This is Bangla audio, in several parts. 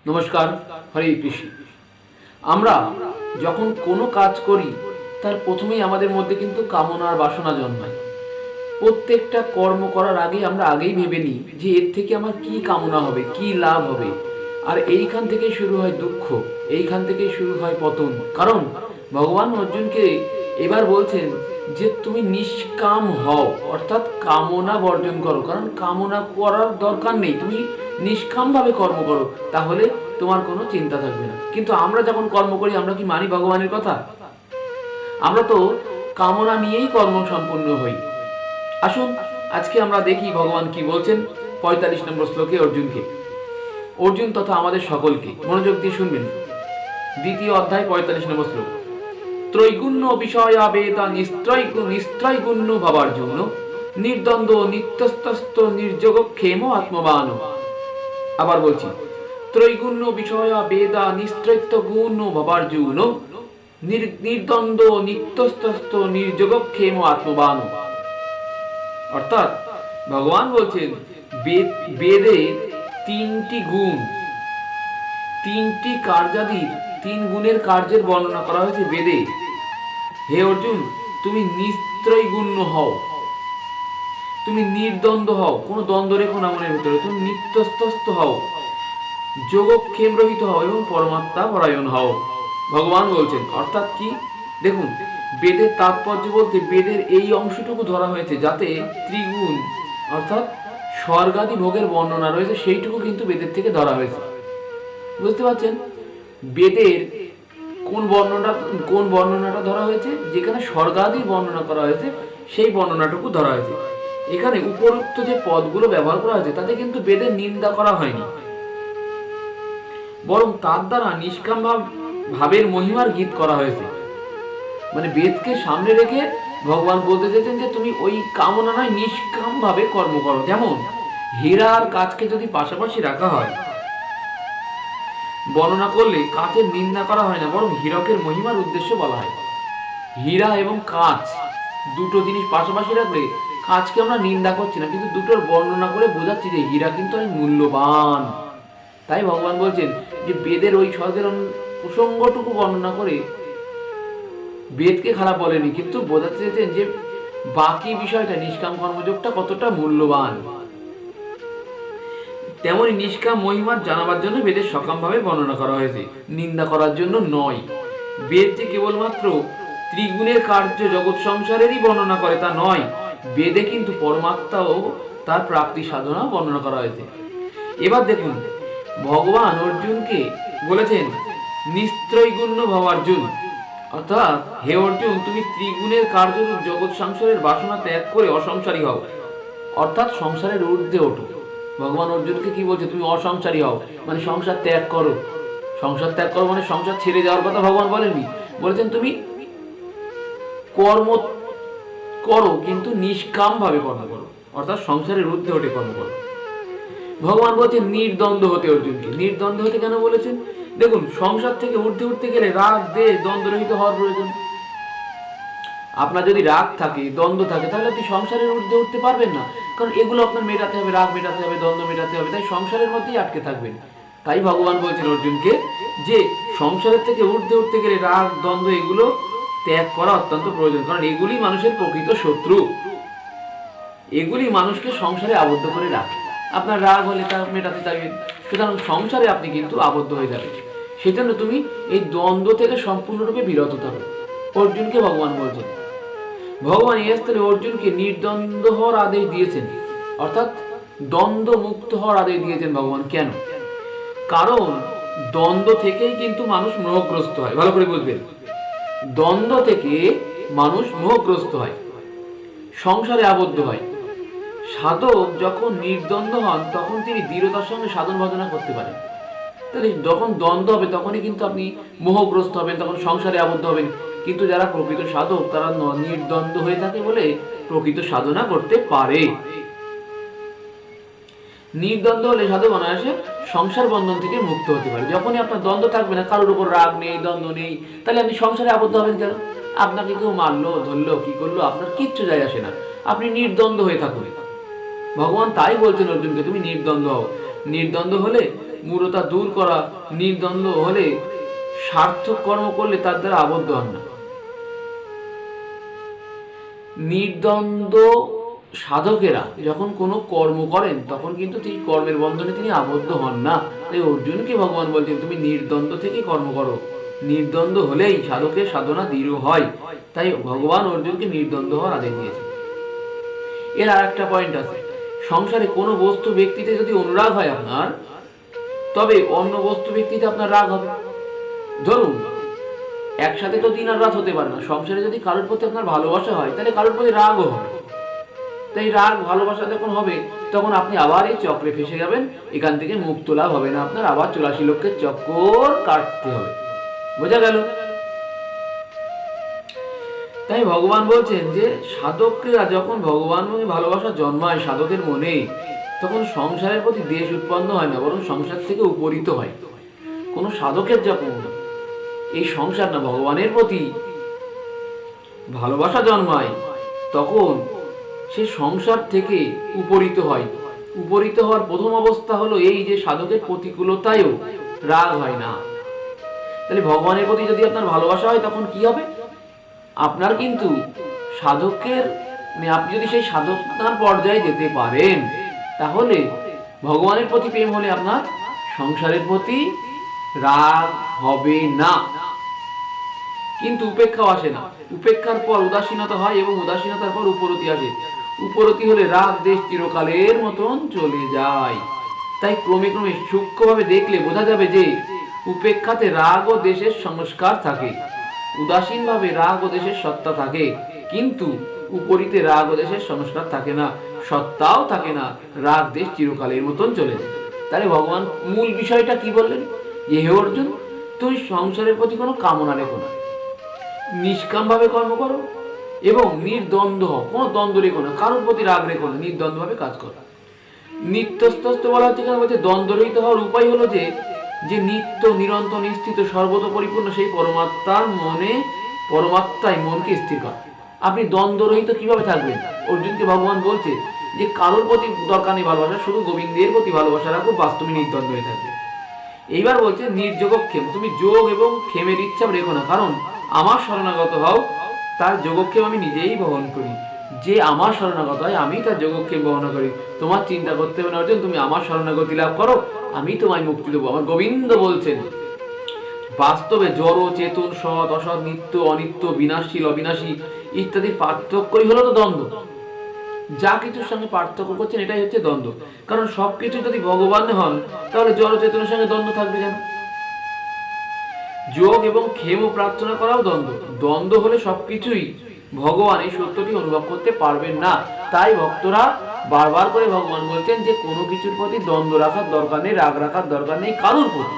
নমস্কার। হরে কৃষ্ণ। আমরা যখন কোনো কাজ করি তার প্রথমেই আমাদের মধ্যে কিন্তু কামনা আর বাসনা জন্মায়। প্রত্যেকটা কর্ম করার আগে আমরা আগেই ভেবে নিই যে এর থেকে আমার কি কামনা হবে, কি লাভ হবে। আর এইখান থেকেই শুরু হয় দুঃখ, এইখান থেকেই শুরু হয় পতন। কারণ ভগবান অর্জুনকে এবার বলছেন যে তুমি নিষ্কাম হও, অর্থাৎ কামনা বর্জন করো। কারণ কামনা করার দরকার নেই, তুমি নিষ্কামভাবে কর্ম করো, তাহলে তোমার কোনো চিন্তা থাকবে না। কিন্তু আমরা যখন কর্ম করি আমরা কি মানি ভগবানের কথা? আমরা তো কামনা নিয়েই কর্ম সম্পূর্ণ হই। আসুন আজকে আমরা দেখি ভগবান কি বলছেন ৪৫ নম্বর শ্লোকে অর্জুনকে। অর্জুন তথা আমাদের সকলকে মনোযোগ দিয়ে শুনবেন। দ্বিতীয় অধ্যায় ৪৫ নম্বর শ্লোক। ত্রৈগুণ্য বিষয়া বেদা নিস্ত্রৈগুণ্য ভাবার্জুন নির্দ্বন্দ্ব নিত্যস্তস্ত নির্যোগ ক্ষেম আত্মবান। আবার বলছি, ত্রৈগুণ্য বিষয়া বেদা নিস্ত্রৈত্য গুণ ভাবার্জুন নির্দ্বন্দ্ব নিত্যস্তস্ত নির্যোগ ক্ষেম আত্মবান। অর্থাৎ ভগবান বলছেন বেদে তিনটি গুণ, তিনটি কার্যাদির, তিন গুণের কার্যের বর্ণনা করা হয়েছে বেদে। হে অর্জুন, তুমি নিস্ত্রৈগুণ্য হও, তুমি নির্দ্বন্দ্ব হও, কোনো দ্বন্দ্ব রেখো না মনের ভিতরে, তুমি নিত্যস্তস্থ হও, যোগক্ষেম রহিত হও এবং পরমাত্মা পরায়ণ হও। ভগবান বলছেন অর্থাৎ কি দেখুন, বেদের তাৎপর্য বলতে বেদের এই অংশটুকু ধরা হয়েছে যাতে ত্রিগুণ অর্থাৎ স্বর্গাদি ভোগের বর্ণনা রয়েছে, সেইটুকু কিন্তু বেদের থেকে ধরা হয়েছে। বুঝতে পারছেন? বেদের কোন বর্ণনাটা ধরা হয়েছে? যেখানে স্বর্গাদি বর্ণনা করা হয়েছে সেই বর্ণনাটুকু ধরা হয়েছে। এখানে উপরোক্ত যে পদগুলো ব্যবহার করা হয়েছে তাতে কিন্তু বেদের নিন্দা করা হয়নি, বরং তার দ্বারা নিষ্কাম ভাবের মহিমার গীত করা হয়েছে। মানে বেদকে সামনে রেখে ভগবান বলতে চাইছেন যে তুমি ওই কামনা নয়, নিষ্কাম ভাবে কর্ম করো। যেমন হীরা আর কাচকে যদি পাশাপাশি রাখা হয়, বর্ণনা করলে কাচের নিন্দা করা হয় না, বরং হীরকের মহিমার উদ্দেশ্য বলা হয়। হীরা এবং কাচ দুটো জিনিস পাশাপাশি রাখলে কাচকে আমরা নিন্দা করছি না, কিন্তু দুটোর বর্ণনা করে বোঝাচ্ছি যে হীরা কিন্তু অনেক মূল্যবান। তাই ভগবান বলছেন যে বেদের ওই স্বর্গের প্রসঙ্গটুকু বর্ণনা করে বেদকে খারাপ বলেনি, কিন্তু বোঝাতে চেয়েছেন যে বাকি বিষয়টা, নিষ্কাম কর্মযোগটা কতটা মূল্যবান। তেমনি নিষ্কাম মহিমার জানাবার জন্য বেদের সকামভাবে বর্ণনা করা হয়েছে, নিন্দা করার জন্য নয়। বেদ যে কেবলমাত্র ত্রিগুণের কার্য জগৎ সংসারেরই বর্ণনা করে তা নয়, বেদে কিন্তু পরমাত্মা ও তার প্রাপ্তি সাধনা বর্ণনা করা হয়েছে। এবার দেখুন ভগবান অর্জুনকে বলেছেন নিস্ত্রৈগুণ্য ভবার্জুন, অর্থাৎ হে অর্জুন, তুমি ত্রিগুণের কার্যরূপ জগৎ সংসারের বাসনা ত্যাগ করে অসংসারী হও, অর্থাৎ সংসারের ঊর্ধ্বে ওঠো। ভগবান অর্জুনকে কি বলছে? তুমি অসংসারী হও, মানে সংসার ত্যাগ করো। সংসার ত্যাগ করো মানে সংসার ছেড়ে যাওয়ার কথা ভগবান বলেননি, বলেছেন তুমি কর্ম করো কিন্তু নিষ্কাম ভাবে কর্ম করো, অর্থাৎ সংসারের ঊর্ধ্বে ওঠে কর্ম করো। ভগবান বলছেন নির্দ্বন্দ্ব হতে অর্জুনকে। নির্দ্বন্দ্ব হতে কেন বলেছেন? দেখুন, সংসার থেকে ঊর্ধ্বে উঠতে গেলে রাগ দেশ দ্বন্দ্বরহিত হওয়ার প্রয়োজন। আপনার যদি রাগ থাকে, দ্বন্দ্ব থাকে, তাহলে আপনি সংসারের ঊর্ধ্বে উঠতে পারবেন না। কারণ এগুলো আপনার মেটাতে হবে, রাগ মেটাতে হবে, দ্বন্দ্ব মেটাতে হবে, তাই সংসারের মধ্যেই আটকে থাকবেন। তাই ভগবান বলছেন অর্জুনকে যে সংসারের থেকে ঊর্ধ্বে উঠতে গেলে রাগ দ্বন্দ্ব এগুলো ত্যাগ করা অত্যন্ত প্রয়োজন, কারণ এগুলি মানুষের প্রকৃত শত্রু। এগুলি মানুষকে সংসারে আবদ্ধ করে রাখে। আপনার রাগ হলে তা মেটাতে চাইবেন, সুতরাং সংসারে আপনি কিন্তু আবদ্ধ হয়ে যাবেন। সেজন্য তুমি এই দ্বন্দ্ব থেকে সম্পূর্ণরূপে বিরত থাকো, অর্জুনকে ভগবান বলছেন। ভগবান এই স্থলে অর্জুনকে নির্দ্বন্দ্ব হওয়ার আদেশ দিয়েছেন, অর্থাৎ দ্বন্দ্ব মুক্ত হওয়ার আদেশ দিয়েছেন ভগবান। কেন? কারণ দ্বন্দ্ব থেকেই কিন্তু মানুষ মোহগ্রস্ত হয়। ভালো করে বুঝবেন, দ্বন্দ্ব থেকে মানুষ মোহগ্রস্ত হয়, সংসারে আবদ্ধ হয়। সাধক যখন নির্দ্বন্দ্ব হন তখন তিনি দৃঢ়তার সঙ্গে সাধন ভজনা করতে পারেন। তাহলে যখন দ্বন্দ্ব হবে তখনই কিন্তু আপনি মোহগ্রস্ত হবেন, তখন সংসারে আবদ্ধ হবেন। কিন্তু যারা প্রকৃত সাধক তারা নির্দ্বন্দ্ব হয়ে থাকে বলে প্রকৃত সাধনা করতে পারে। নির্দ্বন্দ্ব হলে সাধক অনায়াসে সংসার বন্ধন থেকে মুক্ত হতে পারে। যখনই আপনার দ্বন্দ্ব থাকবে না, কারোর উপর রাগ নেই, দ্বন্দ্ব নেই, তাহলে আপনি সংসারে আবদ্ধ হবেন কেন? আপনাকে কেউ মারলো, ধরলো, কি করলো, আপনার কিচ্ছু যায় আসে না, আপনি নির্দ্বন্দ্ব হয়ে থাকুন। ভগবান তাই বলছেন অর্জুনকে তুমি নির্দ্বন্দ্ব হও। নির্দ্বন্দ্ব হলে মূঢ়তা দূর করা, নির্দ্বন্দ্ব হলে, সার্থক কর্ম করলে তার দ্বারা আবদ্ধ হন না। নির্দ্বন্দ্ব সাধকেরা যখন কোনো কর্ম করেন তখন কিন্তু তিনি কর্মের বন্ধনে তিনি আবদ্ধ হন না। তাই অর্জুনকে ভগবান বলছেন তুমি নির্দ্বন্দ্ব থেকে কর্ম করো। নির্দ্বন্দ্ব হলেই সাধকের সাধনা দৃঢ় হয়। তাই ভগবান অর্জুনকে নির্দ্বন্দ্ব হওয়ার আদেশ দিয়েছে। এর আর একটা পয়েন্ট আছে, সংসারে কোনো বস্তু ব্যক্তিতে যদি অনুরাগ হয় আপনার, তবে অন্য বস্তু ব্যক্তিতে আপনার রাগ হবে। ধরুন একসাথে তো দিন আর রাত হতে পারে না। সংসারে যদি কারোর প্রতি আপনার ভালোবাসা হয় তাহলে কারোর প্রতি রাগও হবে। তাই রাগ ভালোবাসা যখন হবে তখন আপনি আবার এই চক্রে ফেসে যাবেন, এখান থেকে মুক্ত লাভ হবে না আপনার, আবার 84 লক্ষের চক্কর কাটতে হবে। বোঝা গেল? তাই ভগবান বলছেন যে সাধকরা যখন ভগবান ভালোবাসা জন্মায় সাধকের মনে, তখন সংসারের প্রতি দ্বেষ উৎপন্ন হয় না, বরং সংসার থেকে উপরিত হয়। কোন সাধকের যখন এই সংসার না ভগবানের প্রতি ভালোবাসা জন্মায়, তখন সে সংসার থেকে উপরিত হয়। উপরিত হওয়ার প্রথম অবস্থা হলো এই যে সাধকের প্রতিকূলতায়ও রাগ হয় না। তাহলে ভগবানের প্রতি যদি আপনার ভালোবাসা হয় তখন কি হবে? আপনার কিন্তু সাধকের আপনি যদি সেই সাধনার পর্যায়ে যেতে পারেন, তাহলে ভগবানের প্রতি প্রেম হলে আপনার সংসারের প্রতি রাগ হবে না। কিন্তু উপেক্ষাও আসে না। উপেক্ষার পর উদাসীনতা হয় এবং উদাসীনতার পর উপরতি আসে। উপরতি হলে রাগ দেশ চিরকালের মতন চলে যায়। তাই ক্রমে ক্রমে সূক্ষ্মভাবে দেখলে বোঝা যাবে যে উপেক্ষাতে রাগ ও দেশের সংস্কার থাকে, উদাসীন ভাবে রাগ ও দেশের সত্তা থাকে, কিন্তু উপরিতে রাগ ও দেশের সংস্কার থাকে না, সত্তাও থাকে না, রাগ দেশ চিরকালের মতন চলে যায়। তাহলে ভগবান মূল বিষয়টা কি বললেন? যে হে অর্জুন, তুমি সংসারের প্রতি কোনো কামনা রেখো না, নিষ্কাম ভাবে কর্ম করো এবং নির্দ্বন্দ্ব হও। কোনো দ্বন্দ্ব রেখো না, কারোর প্রতি রাগ রেখো না, নির্দ্বন্দ্ব ভাবে কাজ করো। নিত্যস্তস্ত বলা হচ্ছে কেন বলছে? দ্বন্দ্বরহিত হওয়ার উপায় হলো যে নিত্য নিরন্তর নিশ্চিত সর্বত পরিপূর্ণ সেই পরমাত্মার মনে, পরমাত্মায় মনকে স্থির করা। আপনি দ্বন্দ্বরহিত কিভাবে থাকবেন? অর্জুনকে ভগবান বলছে যে কারোর প্রতি দরকার নেই ভালোবাসা, শুধু গোবিন্দের প্রতি ভালোবাসা রাখো, বাস্তবে নির্দ্বন্দ্ব হয়ে থাকবে। এইবার বলছে নির্যোগক্ষেম, তুমি যোগ এবং ক্ষেমের ইচ্ছা রেখো না, কারণ আমার শরণাগত হও, তার যোগক্ষেম আমি নিজেই বহন করি। যে আমার শরণাগত হয় আমি তার যোগক্ষেম বহন করি। তোমার চিন্তা করতে হবে না অর্জুন, তুমি আমার শরণাগতি লাভ করো, আমি তোমায় মুক্তি দেবো। আমার গোবিন্দ বলছেন বাস্তবে জড় চেতন, সৎ অসৎ, নিত্য অনিত্য, বিনাশশীল অবিনাশী ইত্যাদি পার্থক্যই হলো তো দ্বন্দ্ব। যা কিছুর সঙ্গে পার্থক্য করছেন এটাই হচ্ছে দ্বন্দ্ব। কারণ সবকিছু যদি ভগবান হন তাহলে জড় চেতনের সঙ্গে দ্বন্দ্ব থাকবে কেন? যোগ এবং ক্ষেম প্রার্থনা করাও দ্বন্দ্ব। দ্বন্দ্ব হলে সবকিছুই ভগবান এই সত্যটি অনুভব করতে পারবেন না। তাই ভক্তরা বারবার করে ভগবান বলছেন যে কোনো কিছুর প্রতি দ্বন্দ্ব রাখার দরকার নেই, রাগ রাখার দরকার নেই কারোর প্রতি।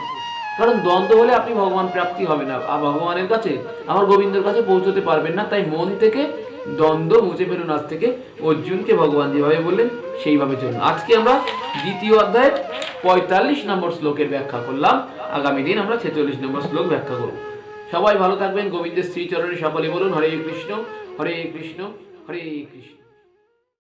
কারণ দ্বন্দ্ব হলে আপনি ভগবান প্রাপ্তি হবে না, ভগবানের কাছে, আমার গোবিন্দের কাছে পৌঁছতে পারবেন না। তাই মন থেকে দ্বন্দ্ব মুছে ফেলুন। আজ থেকে অর্জুনকে ভগবান যেভাবে বললেন সেইভাবে চলুন। আজকে আমরা দ্বিতীয় অধ্যায়ের 45 নম্বর শ্লোকের ব্যাখ্যা করলাম। আগামী দিন আমরা 46 নম্বর শ্লোক ব্যাখ্যা করব। সবাই ভালো থাকবেন। গোবিন্দের শ্রীচরণে সকলে বলুন হরে কৃষ্ণ, হরে কৃষ্ণ, হরে কৃষ্ণ।